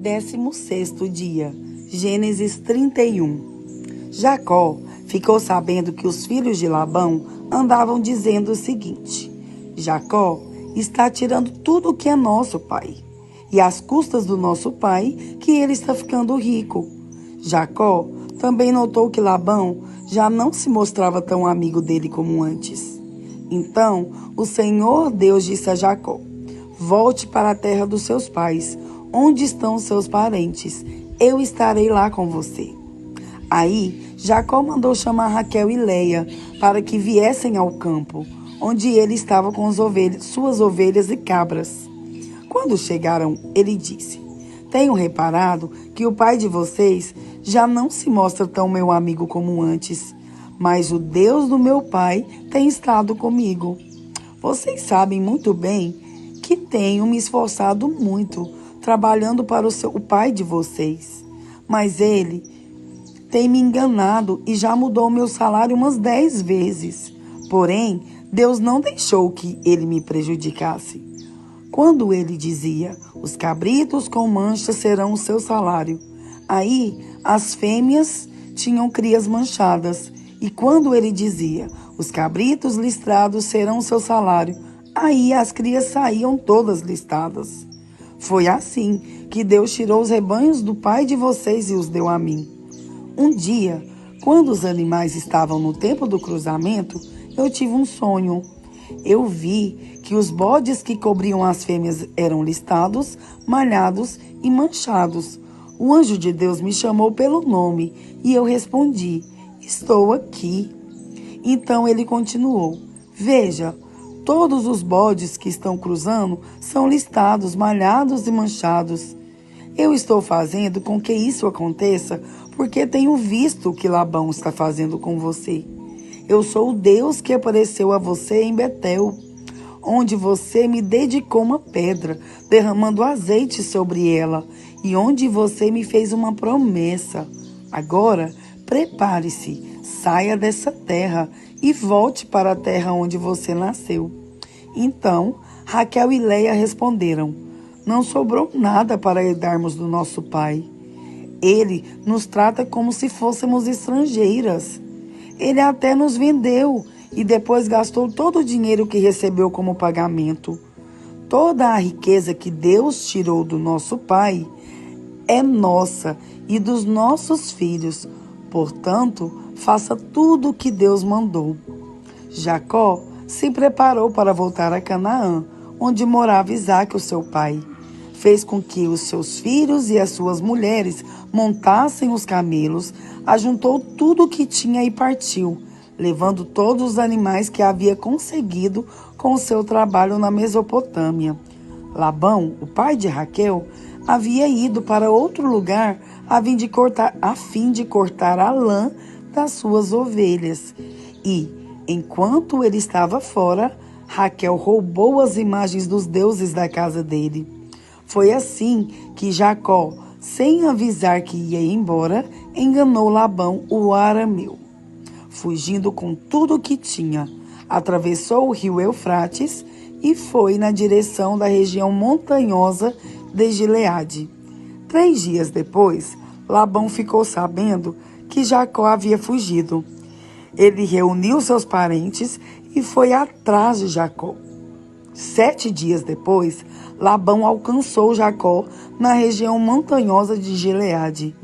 16º dia, Gênesis 31. Jacó ficou sabendo que os filhos de Labão andavam dizendo o seguinte: Jacó está tirando tudo o que é nosso, pai, e às custas do nosso pai, que ele está ficando rico. Jacó também notou que Labão já não se mostrava tão amigo dele como antes. Então o Senhor Deus disse a Jacó: volte para a terra dos seus pais, onde estão os seus parentes. Eu estarei lá com você. Aí Jacó mandou chamar Raquel e Leia para que viessem ao campo, onde ele estava com suas ovelhas e cabras. Quando chegaram, ele disse: tenho reparado que o pai de vocês já não se mostra tão meu amigo como antes, mas o Deus do meu pai tem estado comigo. Vocês sabem muito bem que tenho me esforçado muito, trabalhando para o pai de vocês. Mas ele tem me enganado e já mudou meu salário umas 10 vezes. Porém, Deus não deixou que ele me prejudicasse. Quando ele dizia: os cabritos com manchas serão o seu salário, aí as fêmeas tinham crias manchadas. E quando ele dizia: os cabritos listrados serão o seu salário, aí as crias saíam todas listadas. Foi assim que Deus tirou os rebanhos do pai de vocês e os deu a mim. Um dia, quando os animais estavam no tempo do cruzamento, eu tive um sonho. Eu vi que os bodes que cobriam as fêmeas eram listados, malhados e manchados. O anjo de Deus me chamou pelo nome e eu respondi: estou aqui. Então ele continuou: veja, todos os bodes que estão cruzando são listados, malhados e manchados. Eu estou fazendo com que isso aconteça porque tenho visto o que Labão está fazendo com você. Eu sou o Deus que apareceu a você em Betel, onde você me dedicou uma pedra, derramando azeite sobre ela, e onde você me fez uma promessa. Agora, prepare-se, saia dessa terra e volte para a terra onde você nasceu. Então, Raquel e Leia responderam: não sobrou nada para herdarmos do nosso pai. Ele nos trata como se fôssemos estrangeiras. Ele até nos vendeu e depois gastou todo o dinheiro que recebeu como pagamento. Toda a riqueza que Deus tirou do nosso pai é nossa e dos nossos filhos. Portanto, faça tudo o que Deus mandou. Jacó se preparou para voltar a Canaã, onde morava Isaque, o seu pai. Fez com que os seus filhos e as suas mulheres montassem os camelos, ajuntou tudo o que tinha e partiu, levando todos os animais que havia conseguido com o seu trabalho na Mesopotâmia. Labão, o pai de Raquel, havia ido para outro lugar a fim de cortar a lã das suas ovelhas. E, enquanto ele estava fora, Raquel roubou as imagens dos deuses da casa dele. Foi assim que Jacó, sem avisar que ia embora, enganou Labão, o arameu. Fugindo com tudo o que tinha, atravessou o rio Eufrates e foi na direção da região montanhosa de Gileade. 3 dias depois, Labão ficou sabendo que Jacó havia fugido. Ele reuniu seus parentes e foi atrás de Jacó. 7 dias depois, Labão alcançou Jacó na região montanhosa de Gileade.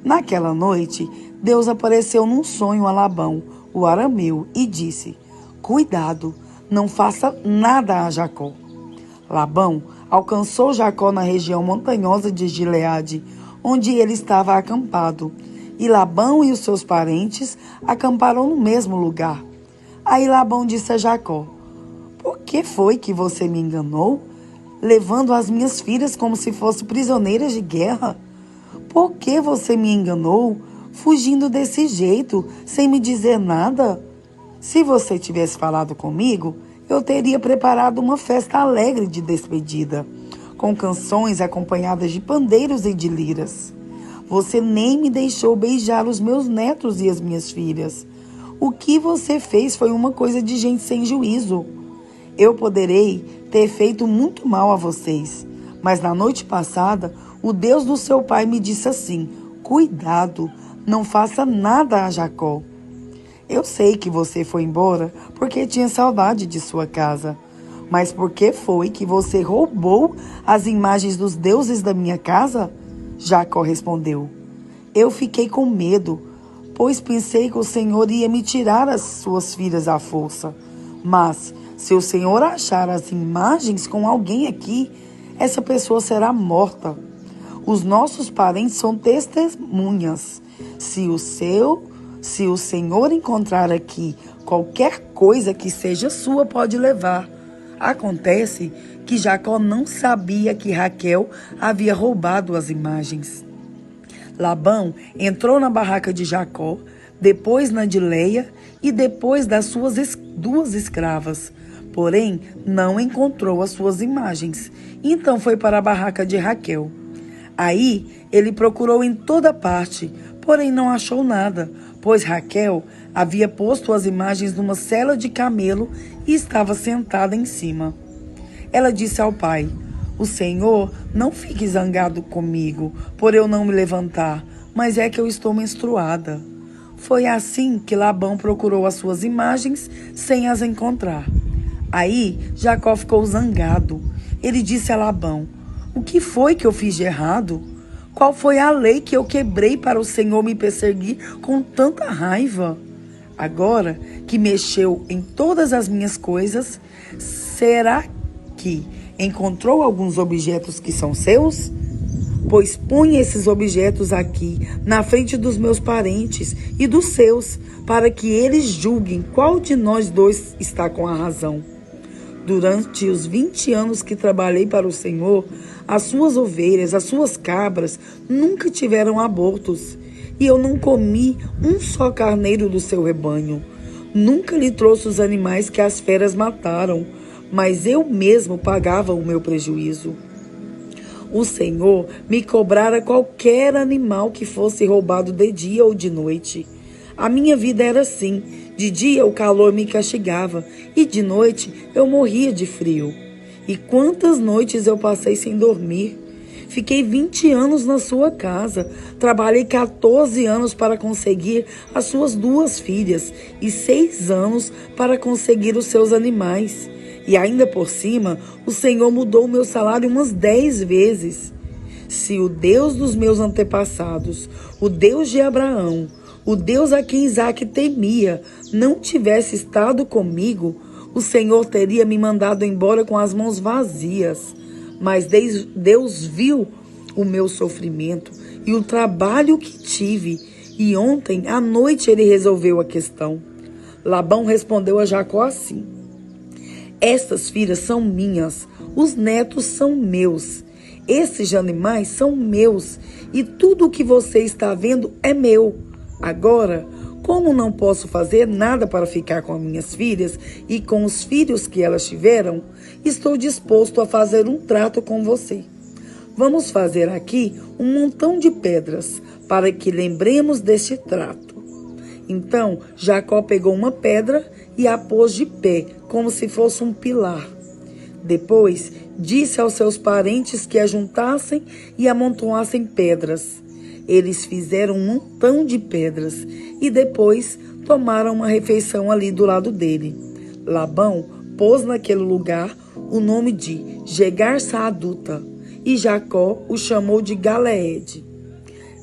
Naquela noite, Deus apareceu num sonho a Labão, o arameu, e disse: cuidado, não faça nada a Jacó. Labão alcançou Jacó na região montanhosa de Gileade, onde ele estava acampado. E Labão e os seus parentes acamparam no mesmo lugar. Aí Labão disse a Jacó: por que foi que você me enganou, levando as minhas filhas como se fossem prisioneiras de guerra? Por que você me enganou, fugindo desse jeito, sem me dizer nada? Se você tivesse falado comigo, eu teria preparado uma festa alegre de despedida, com canções acompanhadas de pandeiros e de liras. Você nem me deixou beijar os meus netos e as minhas filhas. O que você fez foi uma coisa de gente sem juízo. Eu poderei ter feito muito mal a vocês, mas na noite passada, o Deus do seu pai me disse assim: cuidado, não faça nada a Jacó. Eu sei que você foi embora porque tinha saudade de sua casa. Mas por que foi que você roubou as imagens dos deuses da minha casa? Jacó respondeu: eu fiquei com medo, pois pensei que o Senhor ia me tirar as suas filhas à força. Mas, se o Senhor achar as imagens com alguém aqui, essa pessoa será morta. Os nossos parentes são testemunhas. Se o Senhor encontrar aqui qualquer coisa que seja sua, pode levar. Acontece que Jacó não sabia que Raquel havia roubado as imagens. Labão entrou na barraca de Jacó, depois na de Leia e depois das suas duas escravas. Porém, não encontrou as suas imagens. Então foi para a barraca de Raquel. Aí ele procurou em toda parte, porém não achou nada, pois Raquel havia posto as imagens numa sela de camelo e estava sentada em cima. Ela disse ao pai: o Senhor não fique zangado comigo por eu não me levantar, mas é que eu estou menstruada. Foi assim que Labão procurou as suas imagens sem as encontrar. Aí Jacó ficou zangado. Ele disse a Labão: o que foi que eu fiz de errado? Qual foi a lei que eu quebrei para o Senhor me perseguir com tanta raiva? Agora que mexeu em todas as minhas coisas, será que encontrou alguns objetos que são seus? Pois põe esses objetos aqui, na frente dos meus parentes e dos seus, para que eles julguem qual de nós dois está com a razão. Durante os 20 anos que trabalhei para o Senhor, as suas ovelhas, as suas cabras, nunca tiveram abortos. E eu não comi um só carneiro do seu rebanho. Nunca lhe trouxe os animais que as feras mataram, mas eu mesmo pagava o meu prejuízo. O Senhor me cobrara qualquer animal que fosse roubado de dia ou de noite. A minha vida era assim. De dia o calor me castigava e de noite eu morria de frio. E quantas noites eu passei sem dormir. Fiquei 20 anos na sua casa. Trabalhei 14 anos para conseguir as suas 2 filhas e 6 anos para conseguir os seus animais. E ainda por cima, o Senhor mudou o meu salário umas 10 vezes. Se o Deus dos meus antepassados, o Deus de Abraão, o Deus a quem Isaque temia, não tivesse estado comigo, o Senhor teria me mandado embora com as mãos vazias. Mas Deus viu o meu sofrimento e o trabalho que tive, e ontem à noite ele resolveu a questão. Labão respondeu a Jacó assim: estas filhas são minhas, os netos são meus, esses animais são meus, e tudo o que você está vendo é meu. Agora, como não posso fazer nada para ficar com as minhas filhas e com os filhos que elas tiveram, estou disposto a fazer um trato com você. Vamos fazer aqui um montão de pedras para que lembremos deste trato. Então, Jacó pegou uma pedra e a pôs de pé, como se fosse um pilar. Depois, disse aos seus parentes que ajuntassem e amontoassem pedras. Eles fizeram um montão de pedras e depois tomaram uma refeição ali do lado dele. Labão pôs naquele lugar o nome de Jegar-Saaduta e Jacó o chamou de Galeede.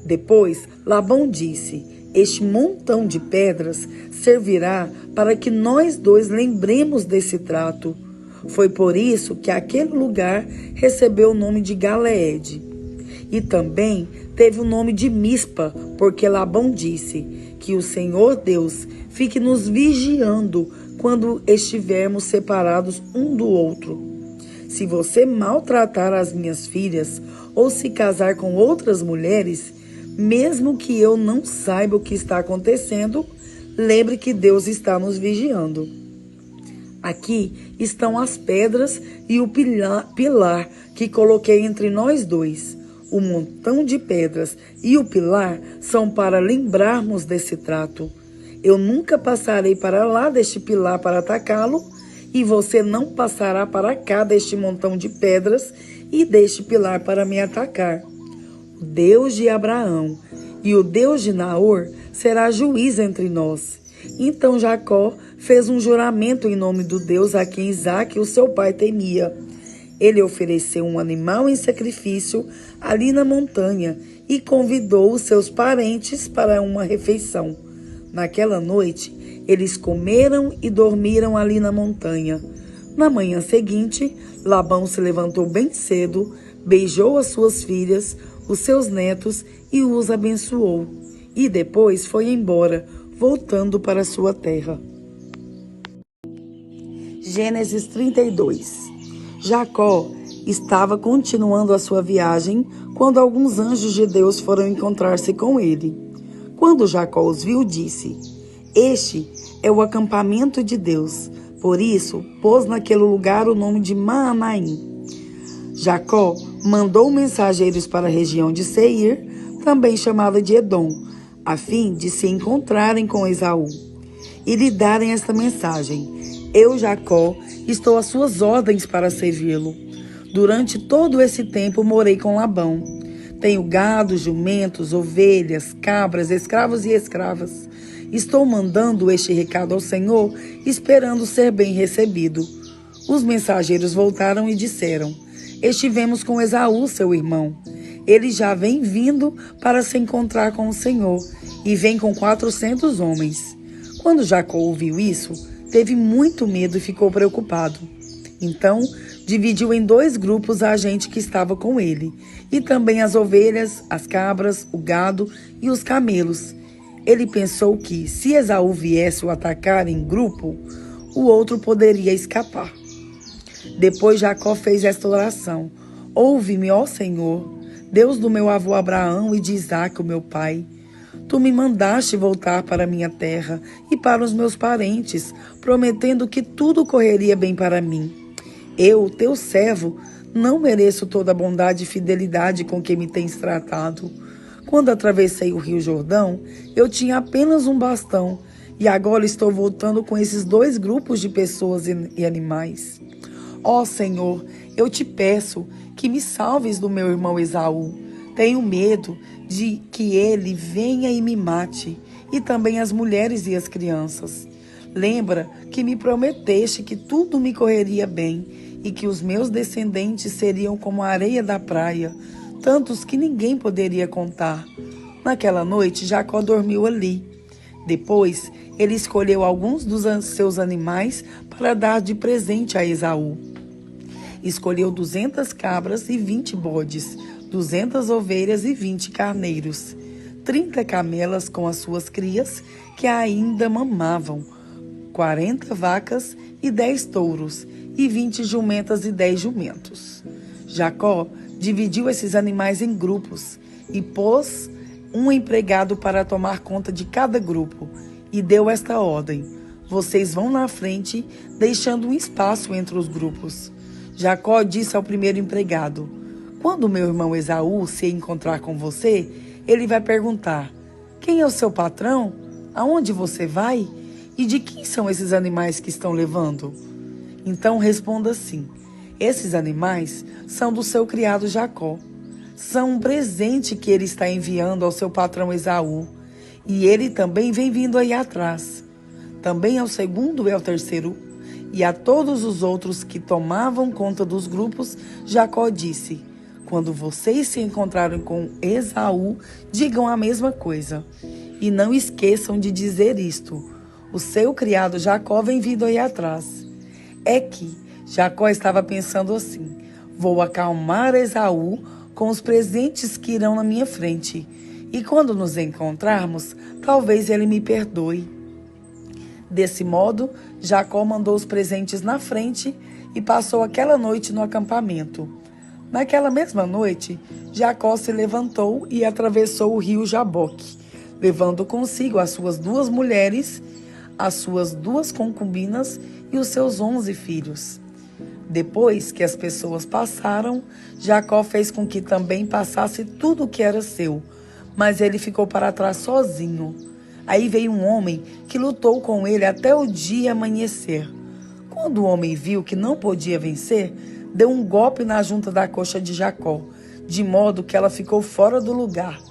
Depois, Labão disse: este montão de pedras servirá para que nós dois lembremos desse trato. Foi por isso que aquele lugar recebeu o nome de Galeede. E também teve o nome de Mispa, porque Labão disse: que o Senhor Deus fique nos vigiando quando estivermos separados um do outro. Se você maltratar as minhas filhas ou se casar com outras mulheres, mesmo que eu não saiba o que está acontecendo, lembre que Deus está nos vigiando. Aqui estão as pedras e o pilar que coloquei entre nós dois. O montão de pedras e o pilar são para lembrarmos desse trato. Eu nunca passarei para lá deste pilar para atacá-lo, e você não passará para cá deste montão de pedras e deste pilar para me atacar. o Deus de Abraão e o Deus de Naor será juiz entre nós. Então Jacó fez um juramento em nome do Deus a quem Isaque, o seu pai, temia. Ele ofereceu um animal em sacrifício ali na montanha e convidou os seus parentes para uma refeição. Naquela noite, eles comeram e dormiram ali na montanha. Na manhã seguinte, Labão se levantou bem cedo, beijou as suas filhas, os seus netos e os abençoou. E depois foi embora, voltando para sua terra. Gênesis 32. Jacó estava continuando a sua viagem quando alguns anjos de Deus foram encontrar-se com ele. Quando Jacó os viu, disse: Este é o acampamento de Deus. Por isso, pôs naquele lugar o nome de Maanaim. Jacó mandou mensageiros para a região de Seir, também chamada de Edom, a fim de se encontrarem com Esaú e lhe darem esta mensagem: Eu, Jacó, estou às suas ordens para servi-lo. Durante todo esse tempo morei com Labão. Tenho gado, jumentos, ovelhas, cabras, escravos e escravas. Estou mandando este recado ao Senhor, esperando ser bem recebido. Os mensageiros voltaram e disseram: Estivemos com Esaú, seu irmão. Ele já vem vindo para se encontrar com o Senhor e vem com 400 homens. Quando Jacó ouviu isso, teve muito medo e ficou preocupado. Então, dividiu em 2 grupos a gente que estava com ele, e também as ovelhas, as cabras, o gado e os camelos. Ele pensou que, se Esaú viesse o atacar em grupo, o outro poderia escapar. Depois Jacó fez esta oração: Ouve-me, ó Senhor, Deus do meu avô Abraão e de Isaque, o meu pai. Tu me mandaste voltar para minha terra e para os meus parentes, prometendo que tudo correria bem para mim. Eu, teu servo, não mereço toda a bondade e fidelidade com que me tens tratado. Quando atravessei o rio Jordão, eu tinha apenas um bastão, e agora estou voltando com esses 2 grupos de pessoas e animais. Ó Senhor, eu te peço que me salves do meu irmão Esaú. Tenho medo de que ele venha e me mate, e também as mulheres e as crianças. Lembra que me prometeste que tudo me correria bem e que os meus descendentes seriam como a areia da praia, tantos que ninguém poderia contar. Naquela noite, Jacó dormiu ali. Depois, ele escolheu alguns dos seus animais para dar de presente a Esaú. Escolheu 200 cabras e 20 bodes, 200 ovelhas e 20 carneiros, 30 camelas com as suas crias que ainda mamavam, 40 vacas e 10 touros, e 20 jumentas e 10 jumentos. Jacó dividiu esses animais em grupos e pôs um empregado para tomar conta de cada grupo e deu esta ordem: Vocês vão na frente, deixando um espaço entre os grupos. Jacó disse ao primeiro empregado: Quando meu irmão Esaú se encontrar com você, ele vai perguntar: Quem é o seu patrão? Aonde você vai? E de quem são esses animais que estão levando? Então responda assim: Esses animais são do seu criado Jacó. São um presente que ele está enviando ao seu patrão Esaú. E ele também vem vindo aí atrás. Também ao segundo e ao terceiro, e a todos os outros que tomavam conta dos grupos, Jacó disse: Quando vocês se encontrarem com Esaú, digam a mesma coisa. E não esqueçam de dizer isto: O seu criado Jacó vem vindo aí atrás. É que Jacó estava pensando assim: Vou acalmar Esaú com os presentes que irão na minha frente. E quando nos encontrarmos, talvez ele me perdoe. Desse modo, Jacó mandou os presentes na frente e passou aquela noite no acampamento. Naquela mesma noite, Jacó se levantou e atravessou o rio Jaboque, levando consigo as suas 2 mulheres, as suas 2 concubinas e os seus 11 filhos. Depois que as pessoas passaram, Jacó fez com que também passasse tudo o que era seu, mas ele ficou para trás sozinho. Aí veio um homem que lutou com ele até o dia amanhecer. Quando o homem viu que não podia vencer, deu um golpe na junta da coxa de Jacó, de modo que ela ficou fora do lugar.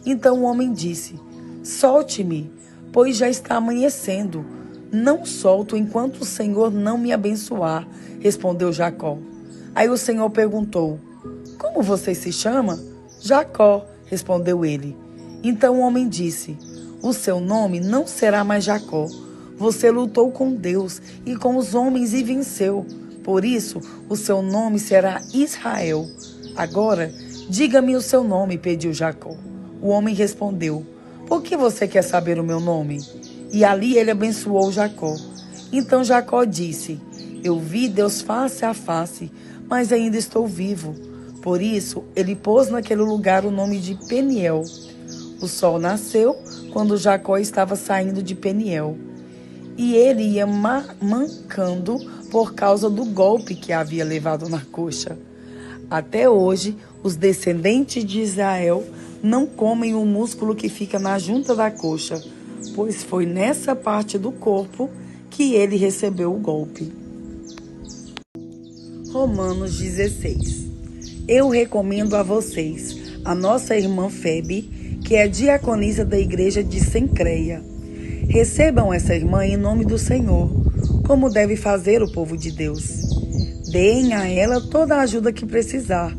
Então o homem disse: solte-me, pois já está amanhecendo. Não solto enquanto o Senhor não me abençoar, respondeu Jacó. Aí o Senhor perguntou: como você se chama? Jacó, respondeu ele. Então o homem disse: o seu nome não será mais Jacó. Você lutou com Deus e com os homens e venceu. Por isso, o seu nome será Israel. Agora, diga-me o seu nome, pediu Jacó. O homem respondeu: por que você quer saber o meu nome? E ali ele abençoou Jacó. Então Jacó disse: eu vi Deus face a face, mas ainda estou vivo. Por isso, ele pôs naquele lugar o nome de Peniel. O sol nasceu quando Jacó estava saindo de Peniel. E ele ia mancando por causa do golpe que havia levado na coxa. Até hoje, os descendentes de Israel não comem o músculo que fica na junta da coxa, pois foi nessa parte do corpo que ele recebeu o golpe. Romanos 16. Eu recomendo a vocês a nossa irmã Febe, que é diaconisa da igreja de Sencreia. Recebam essa irmã em nome do Senhor, como deve fazer o povo de Deus. Deem a ela toda a ajuda que precisar,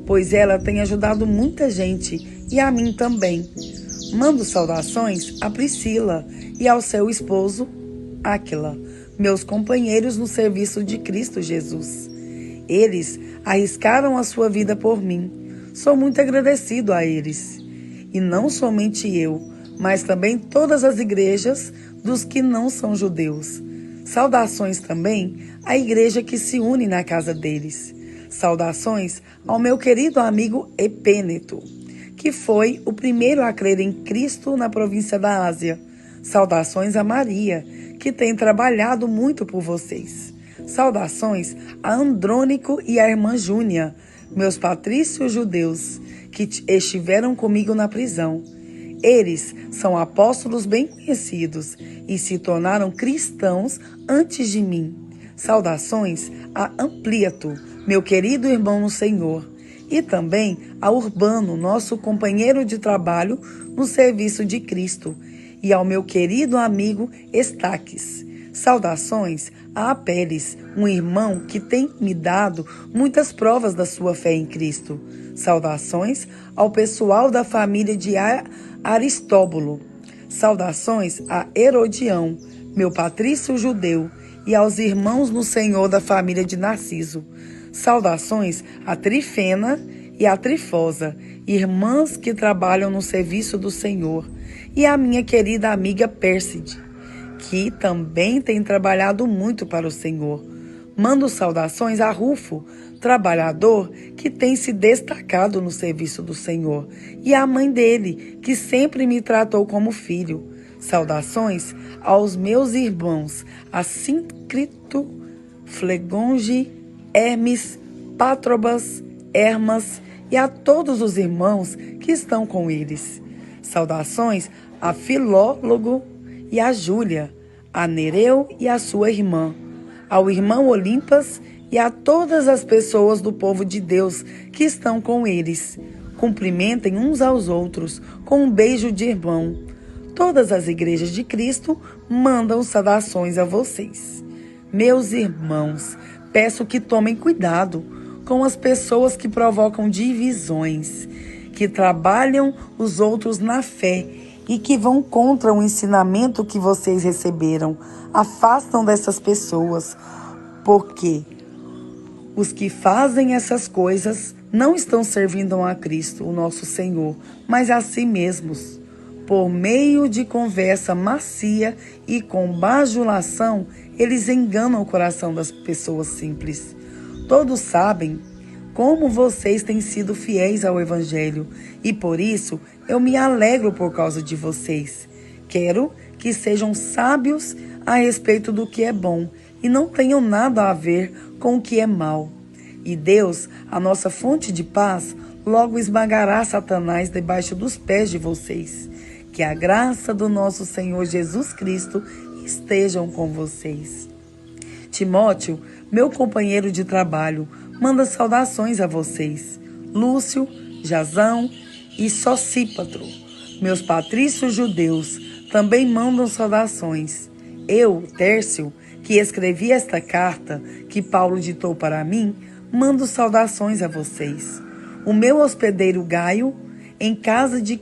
pois ela tem ajudado muita gente e a mim também. Mando saudações a Priscila e ao seu esposo, Áquila, meus companheiros no serviço de Cristo Jesus. Eles arriscaram a sua vida por mim. Sou muito agradecido a eles. E não somente eu, mas também todas as igrejas dos que não são judeus. Saudações também à igreja que se une na casa deles. Saudações ao meu querido amigo Epêneto, que foi o primeiro a crer em Cristo na província da Ásia. Saudações a Maria, que tem trabalhado muito por vocês. Saudações a Andrônico e a irmã Júnia, meus patrícios judeus, que estiveram comigo na prisão. Eles são apóstolos bem conhecidos e se tornaram cristãos antes de mim. Saudações a Ampliato, meu querido irmão no Senhor, e também a Urbano, nosso companheiro de trabalho no serviço de Cristo, e ao meu querido amigo Estaques. Saudações a Apeles, um irmão que tem me dado muitas provas da sua fé em Cristo. Saudações ao pessoal da família de Aristóbulo. Saudações a Herodião, meu patrício judeu, e aos irmãos no Senhor da família de Narciso. Saudações a Trifena e a Trifosa, irmãs que trabalham no serviço do Senhor, e a minha querida amiga Pérside, que também tem trabalhado muito para o Senhor. Mando saudações a Rufo, trabalhador que tem se destacado no serviço do Senhor, e à mãe dele, que sempre me tratou como filho. Saudações aos meus irmãos, a Síncrito, Flegonge, Hermes, Pátrobas, Hermas e a todos os irmãos que estão com eles. Saudações a Filólogo e a Júlia, a Nereu e a sua irmã, ao irmão Olimpas e a todas as pessoas do povo de Deus que estão com eles. Cumprimentem uns aos outros com um beijo de irmão. Todas as igrejas de Cristo mandam saudações a vocês. Meus irmãos, peço que tomem cuidado com as pessoas que provocam divisões, que trabalham os outros na fé e que vão contra o ensinamento que vocês receberam. Afastam dessas pessoas, porque os que fazem essas coisas não estão servindo a Cristo, o nosso Senhor, mas a si mesmos. Por meio de conversa macia e com bajulação, eles enganam o coração das pessoas simples. Todos sabem como vocês têm sido fiéis ao Evangelho, e por isso eu me alegro por causa de vocês. Quero que sejam sábios a respeito do que é bom e não tenham nada a ver com o que é mal. E Deus, a nossa fonte de paz, logo esmagará Satanás debaixo dos pés de vocês. Que a graça do nosso Senhor Jesus Cristo estejam com vocês. Timóteo, meu companheiro de trabalho, manda saudações a vocês. Lúcio, Jasão e Sosípatro, meus patrícios judeus, também mandam saudações. Eu, Tércio, que escrevi esta carta que Paulo ditou para mim, mando saudações a vocês. O meu hospedeiro Gaio, em casa de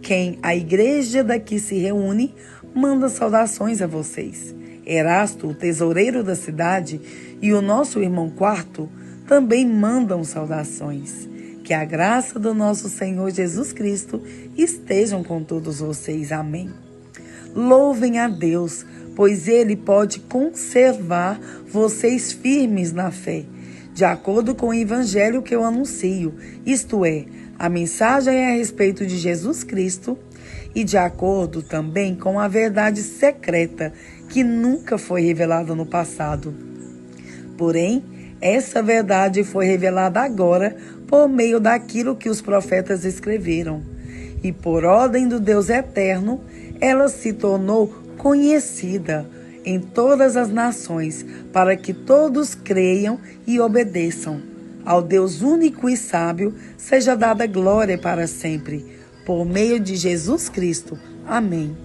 quem a igreja daqui se reúne, manda saudações a vocês. Erasto, o tesoureiro da cidade, e o nosso irmão Quarto também mandam saudações. Que a graça do nosso Senhor Jesus Cristo estejam com todos vocês. Amém. Louvem a Deus, pois Ele pode conservar vocês firmes na fé, de acordo com o evangelho que eu anuncio, isto é, a mensagem a respeito de Jesus Cristo, e de acordo também com a verdade secreta que nunca foi revelada no passado. Porém, essa verdade foi revelada agora por meio daquilo que os profetas escreveram. E por ordem do Deus eterno, ela se tornou conhecida em todas as nações, para que todos creiam e obedeçam. Ao Deus único e sábio seja dada glória para sempre, por meio de Jesus Cristo. Amém.